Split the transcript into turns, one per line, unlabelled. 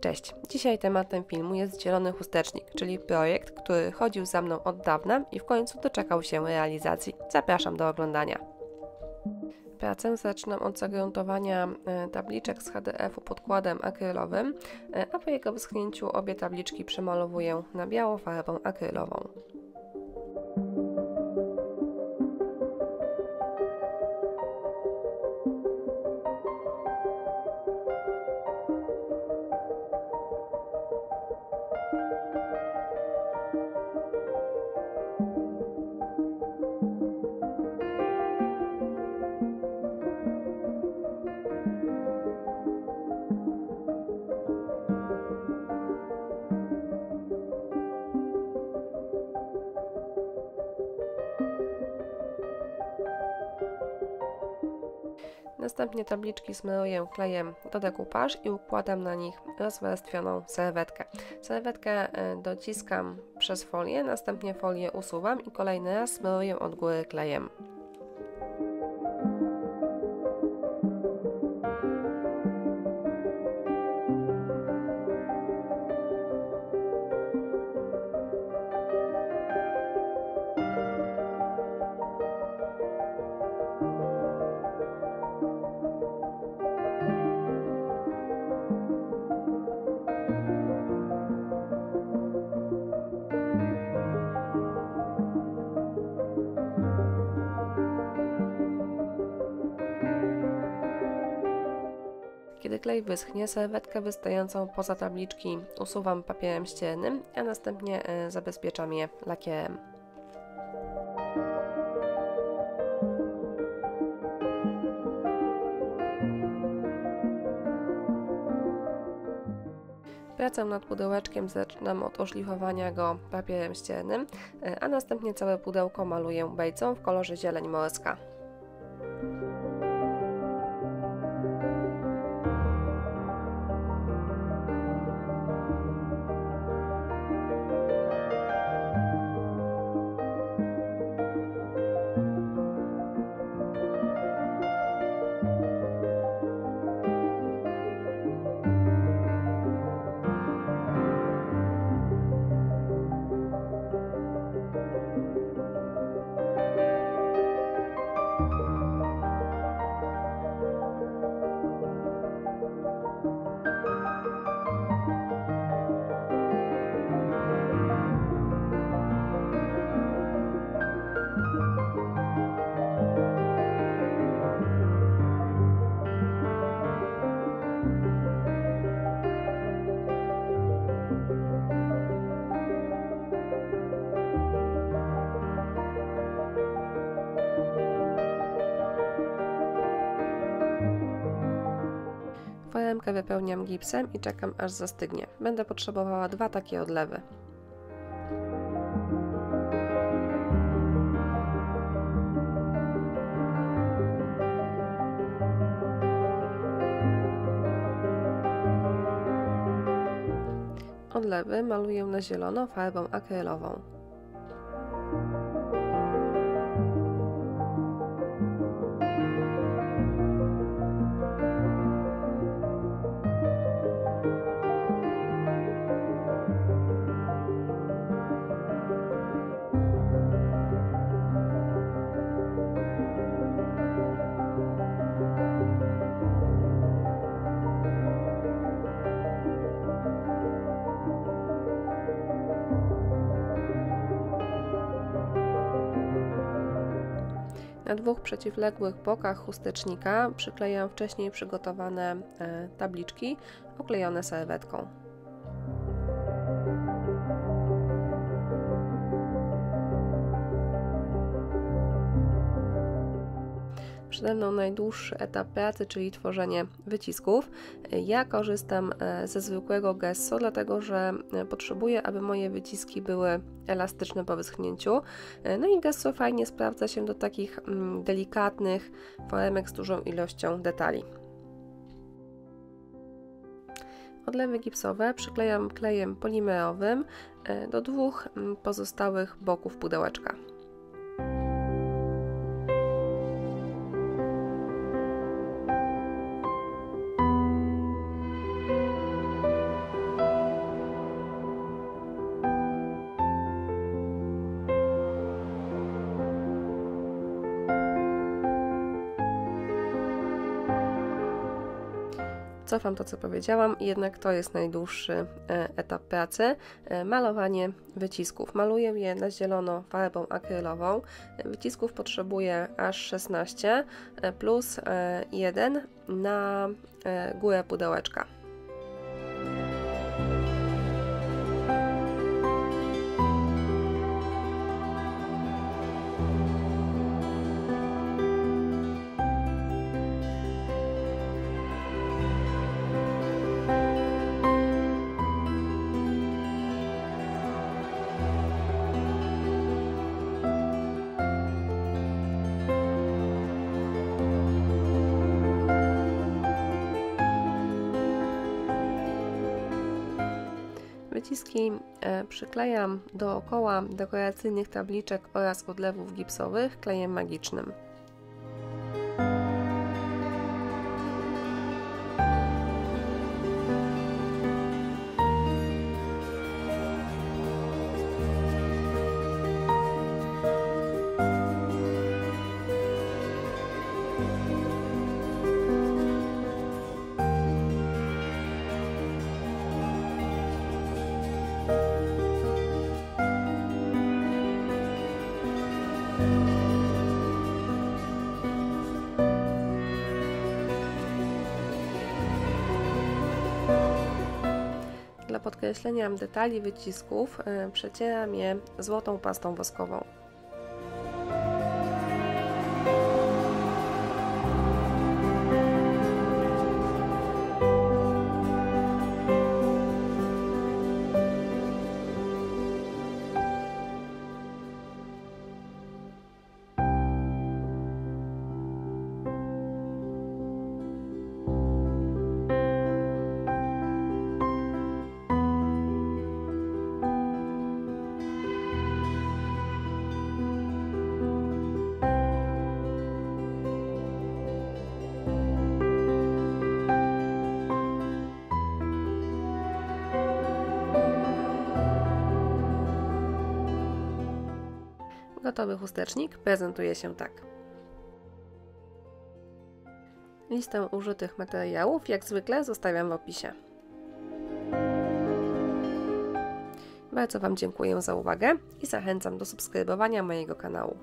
Cześć! Dzisiaj tematem filmu jest Zielony Chustecznik, czyli projekt, który chodził za mną od dawna i w końcu doczekał się realizacji. Zapraszam do oglądania. Pracę zaczynam od zagruntowania tabliczek z HDF-u podkładem akrylowym, a po jego wyschnięciu obie tabliczki przemalowuję na biało farbą akrylową. Następnie tabliczki smaruję klejem do decoupage i układam na nich rozwarstwioną serwetkę. Serwetkę dociskam przez folię, następnie folię usuwam i kolejny raz smaruję od góry klejem. Kiedy klej wyschnie, serwetkę wystającą poza tabliczki usuwam papierem ściernym, a następnie zabezpieczam je lakierem. Pracę nad pudełeczkiem zaczynam od oszlifowania go papierem ściernym, a następnie całe pudełko maluję bejcą w kolorze zieleń morska. Foremkę wypełniam gipsem i czekam aż zastygnie. Będę potrzebowała 2 takie odlewy. Odlewy maluję na zielono farbą akrylową. Na 2 przeciwległych bokach chustecznika przyklejam wcześniej przygotowane tabliczki oklejone serwetką. Przede mną najdłuższy etap pracy, czyli tworzenie wycisków. Ja korzystam ze zwykłego gesso, dlatego że potrzebuję, aby moje wyciski były elastyczne po wyschnięciu. No i gesso fajnie sprawdza się do takich delikatnych foremek z dużą ilością detali. Odlewy gipsowe przyklejam klejem polimerowym do 2 pozostałych boków pudełeczka. Cofam to, co powiedziałam, jednak to jest najdłuższy etap pracy. Malowanie wycisków. Maluję je na zielono farbą akrylową. Wycisków potrzebuję aż 16 plus 1 na górę pudełeczka. Wyciski przyklejam dookoła dekoracyjnych tabliczek oraz odlewów gipsowych klejem magicznym. Dla podkreślenia detali wycisków przecieram je złotą pastą woskową. Gotowy chustecznik prezentuje się tak. Listę użytych materiałów jak zwykle zostawiam w opisie. Bardzo Wam dziękuję za uwagę i zachęcam do subskrybowania mojego kanału.